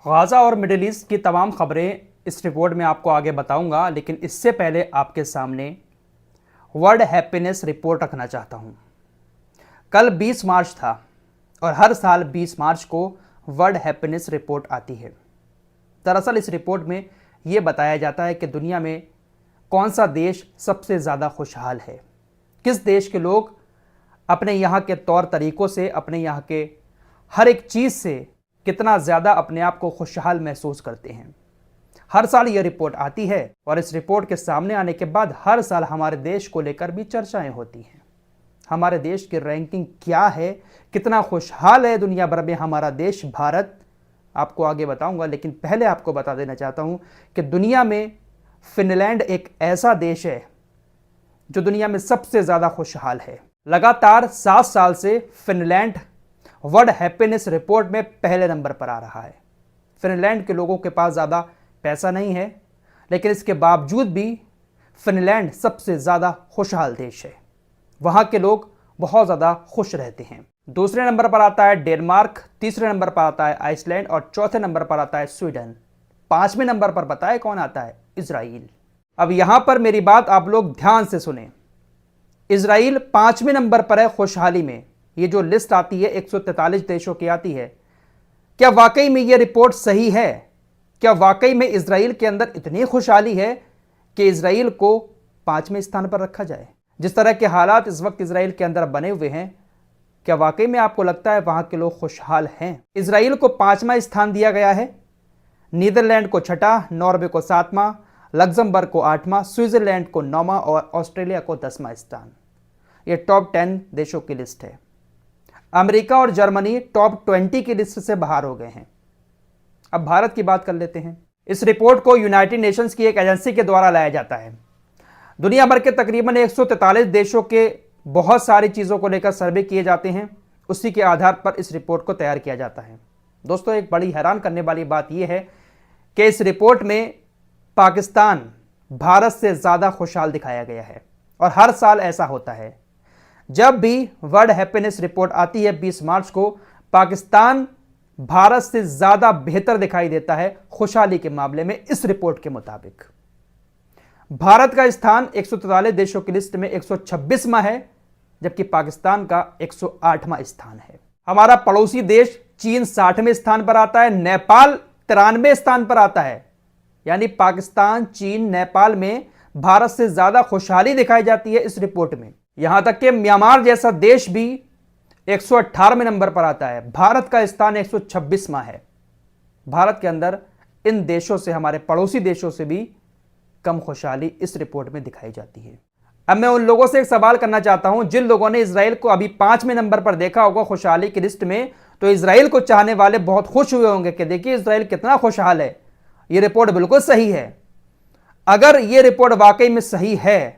Gaza और middle east की तमाम खबरें इस रिपोर्ट में आपको आगे बताऊंगा, लेकिन इससे पहले आपके सामने वर्ल्ड हैप्पीनेस रिपोर्ट रखना चाहता हूं। कल 20 मार्च था और हर साल 20 मार्च को वर्ल्ड हैप्पीनेस रिपोर्ट आती है। दरअसल इस रिपोर्ट में ये बताया जाता है कि दुनिया में कौन सा देश सबसे ज़्यादा खुशहाल है, किस देश के लोग अपने यहाँ के तौर तरीक़ों से, अपने यहाँ के हर एक चीज़ से कितना ज़्यादा अपने आप को खुशहाल महसूस करते हैं। हर साल ये रिपोर्ट आती है और इस रिपोर्ट के सामने आने के बाद हर साल हमारे देश को लेकर भी चर्चाएं होती हैं। हमारे देश की रैंकिंग क्या है, कितना खुशहाल है दुनिया भर में हमारा देश भारत, आपको आगे बताऊंगा। लेकिन पहले आपको बता देना चाहता हूं कि दुनिया में फिनलैंड एक ऐसा देश है जो दुनिया में सबसे ज़्यादा खुशहाल है। लगातार 7 साल से फिनलैंड वर्ल्ड हैप्पीनेस रिपोर्ट में पहले नंबर पर आ रहा है। फिनलैंड के लोगों के पास ज़्यादा पैसा नहीं है, लेकिन इसके बावजूद भी फिनलैंड सबसे ज़्यादा खुशहाल देश है। वहाँ के लोग बहुत ज़्यादा खुश रहते हैं। दूसरे नंबर पर आता है डेनमार्क, तीसरे नंबर पर आता है आइसलैंड और चौथे नंबर पर आता है स्वीडन। 5वें नंबर पर बताए कौन आता है? इजराइल। अब यहाँ पर मेरी बात आप लोग ध्यान से सुने। इजराइल 5वें नंबर पर है खुशहाली में। ये जो लिस्ट आती है 143 देशों की आती है, क्या वाकई में ये रिपोर्ट सही है? क्या वाकई में इजराइल के अंदर इतनी खुशहाली है कि इजराइल को 5वें स्थान पर रखा जाए? जिस तरह के हालात इस वक्त इजराइल के अंदर बने हुए हैं, क्या वाकई में आपको लगता है वहां के लोग खुशहाल हैं? इजराइल को 5वां स्थान दिया गया है, नीदरलैंड को 6वां, नॉर्वे को 7वां, लग्जमबर्ग को 8वां, स्विट्जरलैंड को 9वां और ऑस्ट्रेलिया को 10वां स्थान। यह टॉप 10 देशों की लिस्ट है। अमेरिका और जर्मनी टॉप 20 की लिस्ट से बाहर हो गए हैं। अब भारत की बात कर लेते हैं। इस रिपोर्ट को यूनाइटेड नेशंस की एक एजेंसी के द्वारा लाया जाता है। दुनिया भर के तकरीबन 143 देशों के बहुत सारी चीज़ों को लेकर सर्वे किए जाते हैं, उसी के आधार पर इस रिपोर्ट को तैयार किया जाता है। दोस्तों, एक बड़ी हैरान करने वाली बात यह है कि इस रिपोर्ट में पाकिस्तान भारत से ज़्यादा खुशहाल दिखाया गया है और हर साल ऐसा होता है। जब भी वर्ल्ड हैप्पीनेस रिपोर्ट आती है 20 मार्च को, पाकिस्तान भारत से ज़्यादा बेहतर दिखाई देता है खुशहाली के मामले में। इस रिपोर्ट के मुताबिक भारत का स्थान 143 देशों की लिस्ट में 126वां है, जबकि पाकिस्तान का 108वां स्थान है। हमारा पड़ोसी देश चीन 60वें स्थान पर आता है, नेपाल 93वें स्थान पर आता है। यानी पाकिस्तान, चीन, नेपाल में भारत से ज़्यादा खुशहाली दिखाई जाती है इस रिपोर्ट में। यहां तक कि म्यांमार जैसा देश भी 118वें नंबर पर आता है। भारत का स्थान 126वां है। भारत के अंदर इन देशों से, हमारे पड़ोसी देशों से भी कम खुशहाली इस रिपोर्ट में दिखाई जाती है। अब मैं उन लोगों से एक सवाल करना चाहता हूं जिन लोगों ने इजराइल को अभी 5वें नंबर पर देखा होगा खुशहाली की लिस्ट में, तो इजराइल को चाहने वाले बहुत खुश हुए होंगे कि देखिए इजराइल कितना खुशहाल है, यह रिपोर्ट बिल्कुल सही है। अगर यह रिपोर्ट वाकई में सही है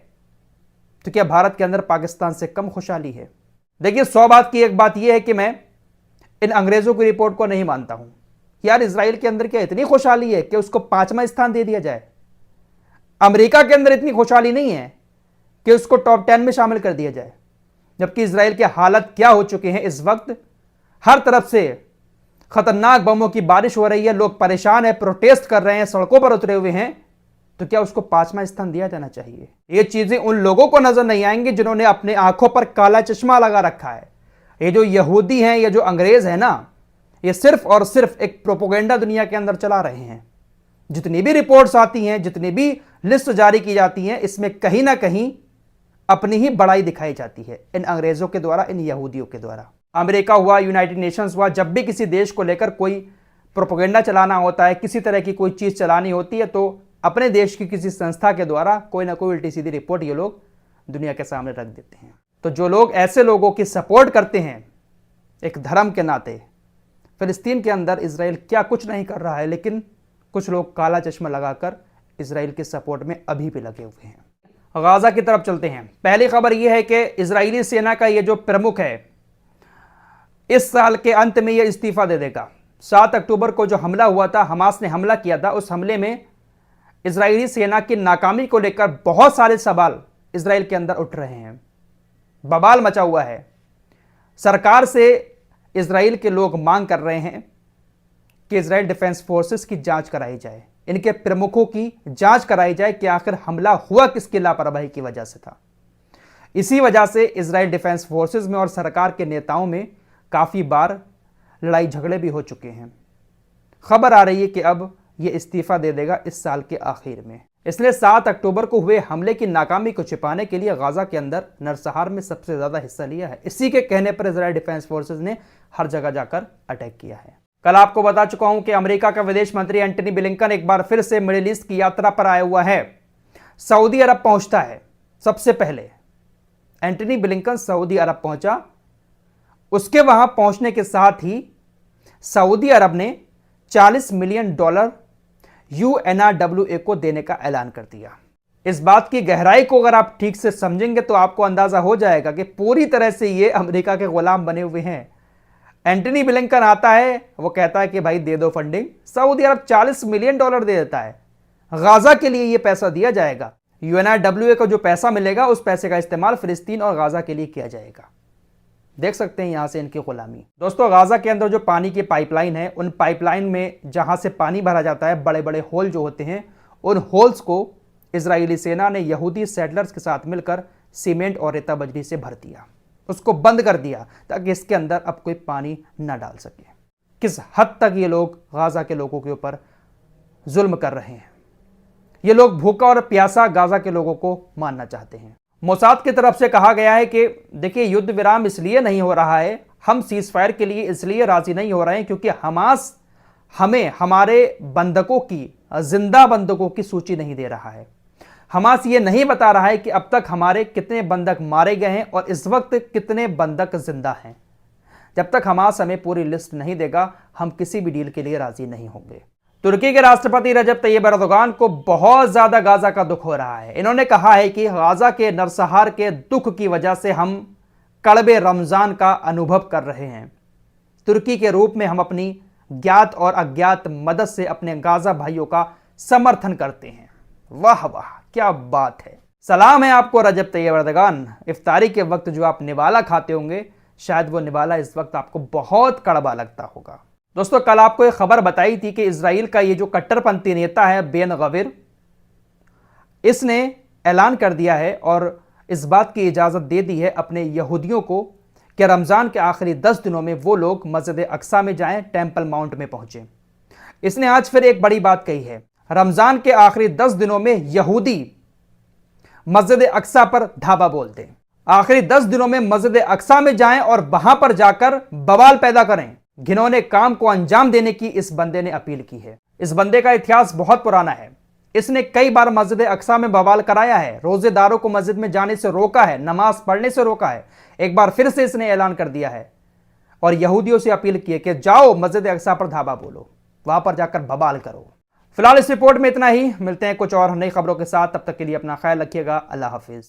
तो क्या भारत के अंदर पाकिस्तान से कम खुशहाली है? देखिए, 100 बात की एक बात यह है कि मैं इन अंग्रेजों की रिपोर्ट को नहीं मानता हूं। यार, इजराइल के अंदर क्या इतनी खुशहाली है कि उसको 5वां स्थान दे दिया जाए? अमेरिका के अंदर इतनी खुशहाली नहीं है कि उसको टॉप 10 में शामिल कर दिया जाए? जबकि इजराइल के हालत क्या हो चुके हैं इस वक्त, हर तरफ से खतरनाक बमों की बारिश हो रही है, लोग परेशान हैं, प्रोटेस्ट कर रहे हैं, सड़कों पर उतरे हुए हैं, तो क्या उसको 5वां स्थान दिया जाना चाहिए? ये चीजें उन लोगों को नजर नहीं आएंगी जिन्होंने अपने आंखों पर काला चश्मा लगा रखा है। ये जो यहूदी हैं, ये जो अंग्रेज हैं ना, ये सिर्फ और सिर्फ एक प्रोपोगेंडा दुनिया के अंदर चला रहे हैं। जितनी भी रिपोर्ट्स आती हैं, जितनी भी लिस्ट जारी की जाती हैं, इसमें कहीं ना कहीं अपनी ही बड़ाई दिखाई जाती है इन अंग्रेजों के द्वारा, इन यहूदियों के द्वारा। अमेरिका हुआ, यूनाइटेड नेशंस हुआ, जब भी किसी देश को लेकर कोई प्रोपोगेंडा चलाना होता है, किसी तरह की कोई चीज चलानी होती है, तो अपने देश की किसी संस्था के द्वारा कोई ना कोई उल्टी सीधी रिपोर्ट ये लोग दुनिया के सामने रख देते हैं। तो जो लोग ऐसे लोगों की सपोर्ट करते हैं एक धर्म के नाते, फिलिस्तीन के अंदर इजराइल क्या कुछ नहीं कर रहा है, लेकिन कुछ लोग काला चश्मा लगाकर इजराइल के सपोर्ट में अभी भी लगे हुए हैं। गाजा की तरफ चलते हैं। पहली खबर यह है कि इजरायली सेना का ये जो प्रमुख है, इस साल के अंत में यह इस्तीफा दे देगा। 7 अक्टूबर को जो हमला हुआ था, हमास ने हमला किया था, उस हमले में इजरायली सेना की नाकामी को लेकर बहुत सारे सवाल इजराइल के अंदर उठ रहे हैं, बवाल मचा हुआ है। सरकार से इजराइल के लोग मांग कर रहे हैं कि इजराइल डिफेंस फोर्सेस की जांच कराई जाए, इनके प्रमुखों की जांच कराई जाए कि आखिर हमला हुआ किसकी लापरवाही की वजह से था। इसी वजह से इजराइल डिफेंस फोर्सेस में और सरकार के नेताओं में काफ़ी बार लड़ाई झगड़े भी हो चुके हैं। खबर आ रही है कि अब ये इस्तीफा दे देगा इस साल के आखिर में। इसलिए 7 अक्टूबर को हुए हमले की नाकामी को छिपाने के लिए गाजा के अंदर नरसंहार में सबसे ज्यादा हिस्सा लिया है। इसी के कहने पर इजराइल डिफेंस फोर्सेस ने हर जगह जाकर अटैक किया है। कल आपको बता चुका हूं कि अमेरिका का विदेश मंत्री एंटनी ब्लिंकन एक बार फिर से मिडिल ईस्ट की यात्रा पर आया हुआ है। सऊदी अरब पहुंचता है। सबसे पहले एंटनी ब्लिंकन सऊदी अरब पहुंचा। उसके वहां पहुंचने के साथ ही सऊदी अरब ने $40 मिलियन UNRWA को देने का ऐलान कर दिया। इस बात की गहराई को अगर आप ठीक से समझेंगे तो आपको अंदाजा हो जाएगा कि पूरी तरह से ये अमेरिका के गुलाम बने हुए हैं। एंटनी ब्लिंकन आता है, वो कहता है कि भाई दे दो फंडिंग। सऊदी अरब $40 मिलियन दे देता है। गाजा के लिए ये पैसा दिया जाएगा। UNRWA को जो पैसा मिलेगा उस पैसे का इस्तेमाल फिलिस्तीन और गाजा के लिए किया जाएगा। देख सकते हैं यहां से इनकी गुलामी। दोस्तों, गाजा के अंदर जो पानी की पाइपलाइन है, उन पाइपलाइन में जहां से पानी भरा जाता है, बड़े बड़े होल जो होते हैं, उन होल्स को इजरायली सेना ने यहूदी सेटलर्स के साथ मिलकर सीमेंट और रेता बजरी से भर दिया, उसको बंद कर दिया ताकि इसके अंदर अब कोई पानी न डाल सके। किस हद तक ये लोग गाजा के लोगों के ऊपर जुल्म कर रहे हैं। ये लोग भूखा और प्यासा गाजा के लोगों को मारना चाहते हैं। मोसाद की तरफ से कहा गया है कि देखिए, युद्ध विराम इसलिए नहीं हो रहा है, हम सीज फायर के लिए इसलिए राजी नहीं हो रहे हैं क्योंकि हमास हमें हमारे बंधकों की, जिंदा बंधकों की सूची नहीं दे रहा है। हमास ये नहीं बता रहा है कि अब तक हमारे कितने बंधक मारे गए हैं और इस वक्त कितने बंधक जिंदा हैं। जब तक हमास हमें पूरी लिस्ट नहीं देगा, हम किसी भी डील के लिए राजी नहीं होंगे। तुर्की के राष्ट्रपति रजब तैयब एर्दोगान को बहुत ज्यादा गाजा का दुख हो रहा है। इन्होंने कहा है कि गाजा के नरसंहार के दुख की वजह से हम कड़वे रमजान का अनुभव कर रहे हैं। तुर्की के रूप में हम अपनी ज्ञात और अज्ञात मदद से अपने गाजा भाइयों का समर्थन करते हैं। वाह वाह, क्या बात है। सलाम है आपको रजब तैयब एर्दोगान। इफ्तारी के वक्त जो आप निवाला खाते होंगे, शायद वो निवाला इस वक्त आपको बहुत कड़वा लगता होगा। दोस्तों, कल आपको एक खबर बताई थी कि इजराइल का ये जो कट्टरपंथी नेता है बेन गवीर, इसने ऐलान कर दिया है और इस बात की इजाजत दे दी है अपने यहूदियों को कि रमजान के आखिरी 10 दिनों में वो लोग मस्जिद अक्सा में जाएं, टेंपल माउंट में पहुंचे। इसने आज फिर एक बड़ी बात कही है। रमजान के आखिरी 10 दिनों में यहूदी मस्जिद अक्सा पर धावा बोल दें। आखिरी 10 दिनों में मस्जिद अक्सा में जाएं और वहां पर जाकर बवाल पैदा करें। घिनौने काम को अंजाम देने की इस बंदे ने अपील की है। इस बंदे का इतिहास बहुत पुराना है। इसने कई बार मस्जिद अक्सा में बवाल कराया है, रोजेदारों को मस्जिद में जाने से रोका है, नमाज पढ़ने से रोका है। एक बार फिर से इसने ऐलान कर दिया है और यहूदियों से अपील की है कि जाओ मस्जिद अक्सा पर धावा बोलो, वहां पर जाकर बवाल करो। फिलहाल इस रिपोर्ट में इतना ही। मिलते हैं कुछ और नई खबरों के साथ। तब तक के लिए अपना ख्याल रखिएगा। अल्लाह हाफिज।